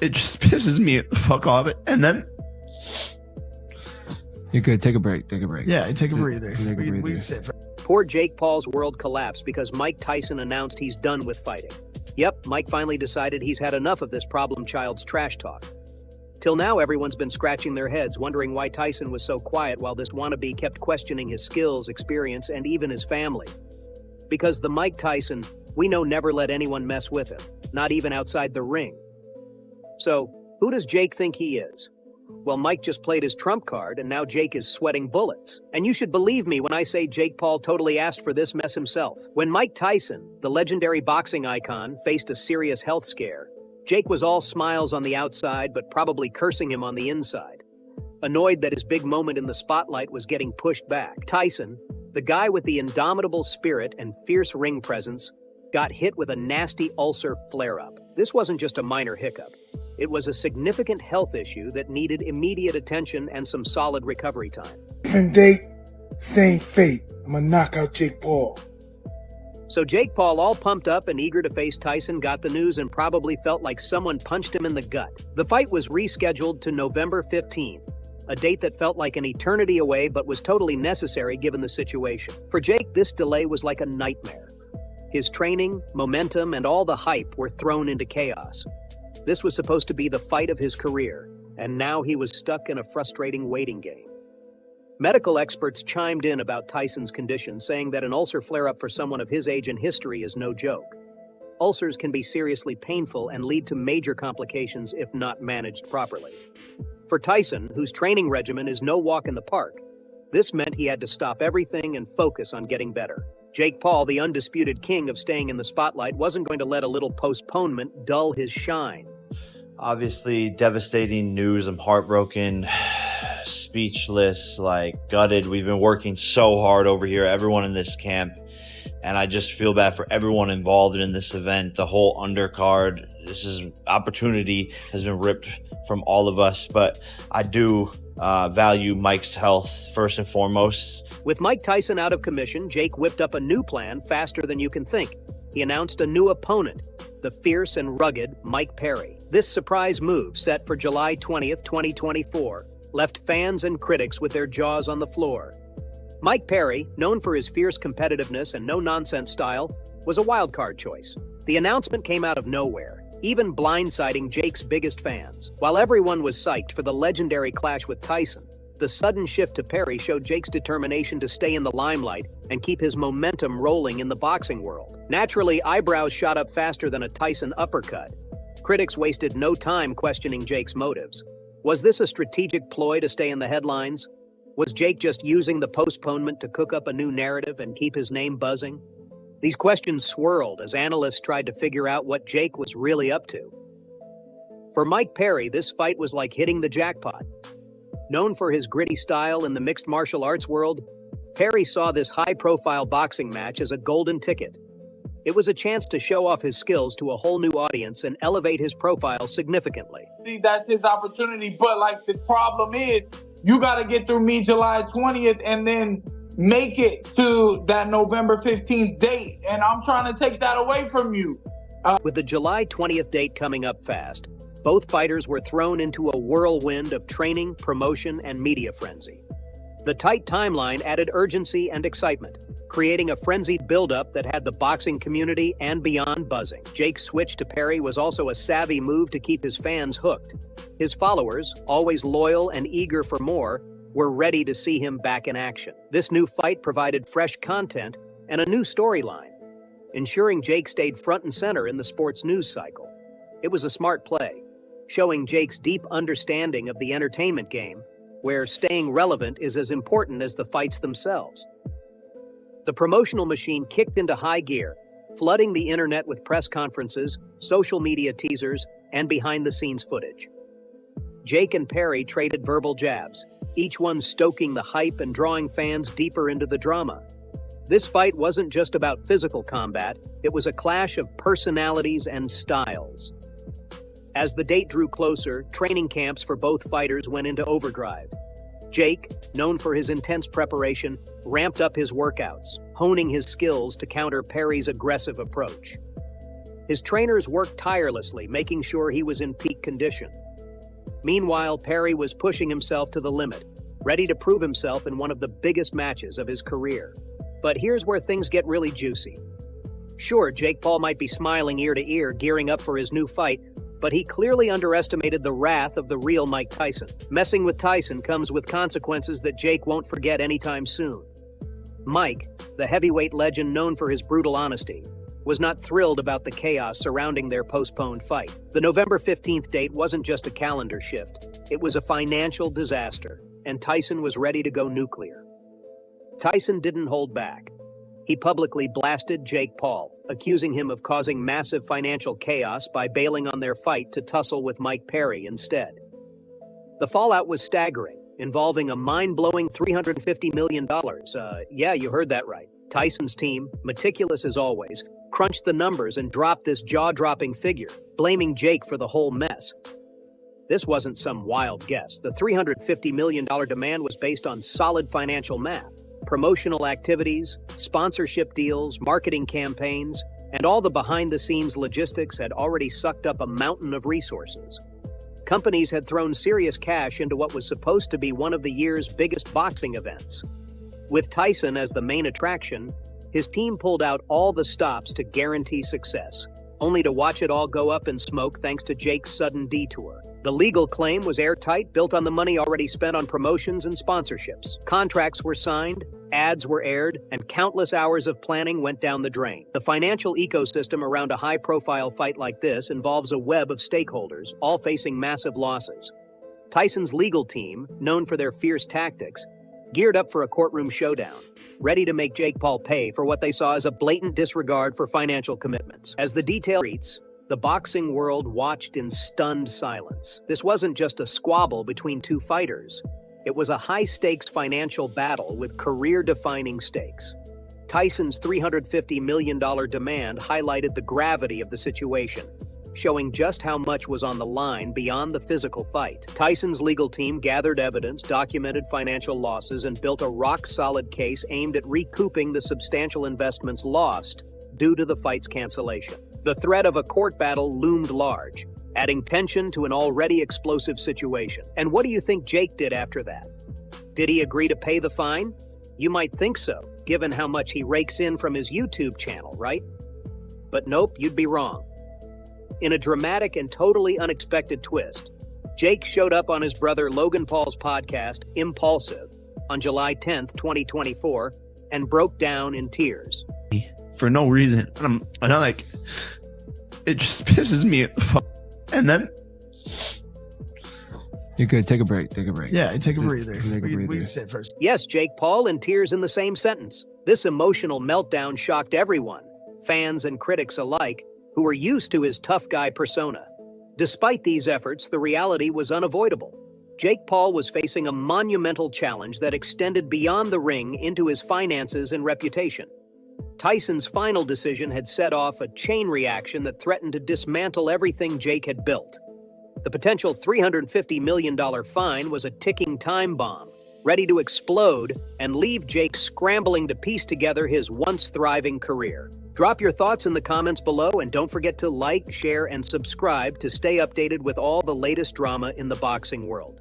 It just pisses me the fuck off. And then you're good. Take a break. Take a break. Yeah, take a breather. We sit for. Poor Jake Paul's world collapsed because Mike Tyson announced he's done with fighting. Yep, Mike finally decided he's had enough of this problem child's trash talk. Till now, everyone's been scratching their heads, wondering why Tyson was so quiet while this wannabe kept questioning his skills, experience, and even his family. Because the Mike Tyson we know never let anyone mess with him, not even outside the ring. So, who does Jake think he is? Well, Mike just played his trump card, and now Jake is sweating bullets. And you should believe me when I say Jake Paul totally asked for this mess himself. When Mike Tyson, the legendary boxing icon, faced a serious health scare, Jake was all smiles on the outside, but probably cursing him on the inside. Annoyed that his big moment in the spotlight was getting pushed back, Tyson, the guy with the indomitable spirit and fierce ring presence, got hit with a nasty ulcer flare-up. This wasn't just a minor hiccup. It was a significant health issue that needed immediate attention and some solid recovery time. Different date, same fate. I'm gonna knock out Jake Paul. So Jake Paul, all pumped up and eager to face Tyson, got the news and probably felt like someone punched him in the gut. The fight was rescheduled to November 15th, a date that felt like an eternity away but was totally necessary given the situation. For Jake, this delay was like a nightmare. His training, momentum, and all the hype were thrown into chaos. This was supposed to be the fight of his career, and now he was stuck in a frustrating waiting game. Medical experts chimed in about Tyson's condition, saying that an ulcer flare-up for someone of his age and history is no joke. Ulcers can be seriously painful and lead to major complications if not managed properly. For Tyson, whose training regimen is no walk in the park, this meant he had to stop everything and focus on getting better. Jake Paul, the undisputed king of staying in the spotlight, wasn't going to let a little postponement dull his shine. Obviously, devastating news. I'm heartbroken, speechless, gutted. We've been working so hard over here, everyone in this camp, and I just feel bad for everyone involved in this event, the whole undercard. Opportunity has been ripped from all of us, but I do value Mike's health first and foremost. With Mike Tyson out of commission, Jake whipped up a new plan faster than you can think. He announced a new opponent, the fierce and rugged Mike Perry. This surprise move, set for July 20th, 2024, left fans and critics with their jaws on the floor. Mike Perry, known for his fierce competitiveness and no-nonsense style, was a wildcard choice. The announcement came out of nowhere, even blindsiding Jake's biggest fans. While everyone was psyched for the legendary clash with Tyson, the sudden shift to Perry showed Jake's determination to stay in the limelight and keep his momentum rolling in the boxing world. Naturally, eyebrows shot up faster than a Tyson uppercut. Critics wasted no time questioning Jake's motives. Was this a strategic ploy to stay in the headlines? Was Jake just using the postponement to cook up a new narrative and keep his name buzzing? These questions swirled as analysts tried to figure out what Jake was really up to. For Mike Perry, this fight was like hitting the jackpot. Known for his gritty style in the mixed martial arts world, Perry saw this high-profile boxing match as a golden ticket. It was a chance to show off his skills to a whole new audience and elevate his profile significantly. That's his opportunity, but the problem is, you got to get through me July 20th and then make it to that November 15th date, and I'm trying to take that away from you. With the July 20th date coming up fast, both fighters were thrown into a whirlwind of training, promotion, and media frenzy. The tight timeline added urgency and excitement, creating a frenzied buildup that had the boxing community and beyond buzzing. Jake's switch to Perry was also a savvy move to keep his fans hooked. His followers, always loyal and eager for more, were ready to see him back in action. This new fight provided fresh content and a new storyline, ensuring Jake stayed front and center in the sports news cycle. It was a smart play, showing Jake's deep understanding of the entertainment game, where staying relevant is as important as the fights themselves. The promotional machine kicked into high gear, flooding the internet with press conferences, social media teasers, and behind-the-scenes footage. Jake and Perry traded verbal jabs, each one stoking the hype and drawing fans deeper into the drama. This fight wasn't just about physical combat, it was a clash of personalities and styles. As the date drew closer, training camps for both fighters went into overdrive. Jake, known for his intense preparation, ramped up his workouts, honing his skills to counter Perry's aggressive approach. His trainers worked tirelessly, making sure he was in peak condition. Meanwhile, Perry was pushing himself to the limit, ready to prove himself in one of the biggest matches of his career. But here's where things get really juicy. Sure, Jake Paul might be smiling ear to ear, gearing up for his new fight, but he clearly underestimated the wrath of the real Mike Tyson. Messing with Tyson comes with consequences that Jake won't forget anytime soon. Mike, the heavyweight legend known for his brutal honesty, was not thrilled about the chaos surrounding their postponed fight. The November 15th date wasn't just a calendar shift, it was a financial disaster, and Tyson was ready to go nuclear. Tyson didn't hold back. He publicly blasted Jake Paul, accusing him of causing massive financial chaos by bailing on their fight to tussle with Mike Perry instead. The fallout was staggering, involving a mind-blowing $350 million. Yeah, you heard that right. Tyson's team, meticulous as always, crunched the numbers and dropped this jaw-dropping figure, blaming Jake for the whole mess. This wasn't some wild guess. The $350 million demand was based on solid financial math, promotional activities, sponsorship deals, marketing campaigns, and all the behind-the-scenes logistics had already sucked up a mountain of resources. Companies had thrown serious cash into what was supposed to be one of the year's biggest boxing events. With Tyson as the main attraction, his team pulled out all the stops to guarantee success, only to watch it all go up in smoke thanks to Jake's sudden detour. The legal claim was airtight, built on the money already spent on promotions and sponsorships. Contracts were signed, ads were aired, and countless hours of planning went down the drain. The financial ecosystem around a high-profile fight like this involves a web of stakeholders, all facing massive losses. Tyson's legal team, known for their fierce tactics, geared up for a courtroom showdown, ready to make Jake Paul pay for what they saw as a blatant disregard for financial commitments. As the detail reads, the boxing world watched in stunned silence. This wasn't just a squabble between two fighters. It was a high-stakes financial battle with career-defining stakes. Tyson's $350 million demand highlighted the gravity of the situation, showing just how much was on the line beyond the physical fight. Tyson's legal team gathered evidence, documented financial losses, and built a rock-solid case aimed at recouping the substantial investments lost due to the fight's cancellation. The threat of a court battle loomed large, adding tension to an already explosive situation. And what do you think Jake did after that? Did he agree to pay the fine? You might think so, given how much he rakes in from his YouTube channel, right? But nope, you'd be wrong. In a dramatic and totally unexpected twist, Jake showed up on his brother Logan Paul's podcast, Impulsive, on July 10th, 2024, and broke down in tears. For no reason. And I'm like, it just pisses me off. And then, you're good. Take a break. Take a break. yeah, take a breather. Take a breather. We can sit first. Yes, Jake Paul in tears in the same sentence. This emotional meltdown shocked everyone, fans and critics alike, who were used to his tough guy persona. Despite these efforts, the reality was unavoidable. Jake Paul was facing a monumental challenge that extended beyond the ring into his finances and reputation. Tyson's final decision had set off a chain reaction that threatened to dismantle everything Jake had built. The potential $350 million fine was a ticking time bomb, ready to explode and leave Jake scrambling to piece together his once thriving career. Drop your thoughts in the comments below, and don't forget to like, share, and subscribe to stay updated with all the latest drama in the boxing world.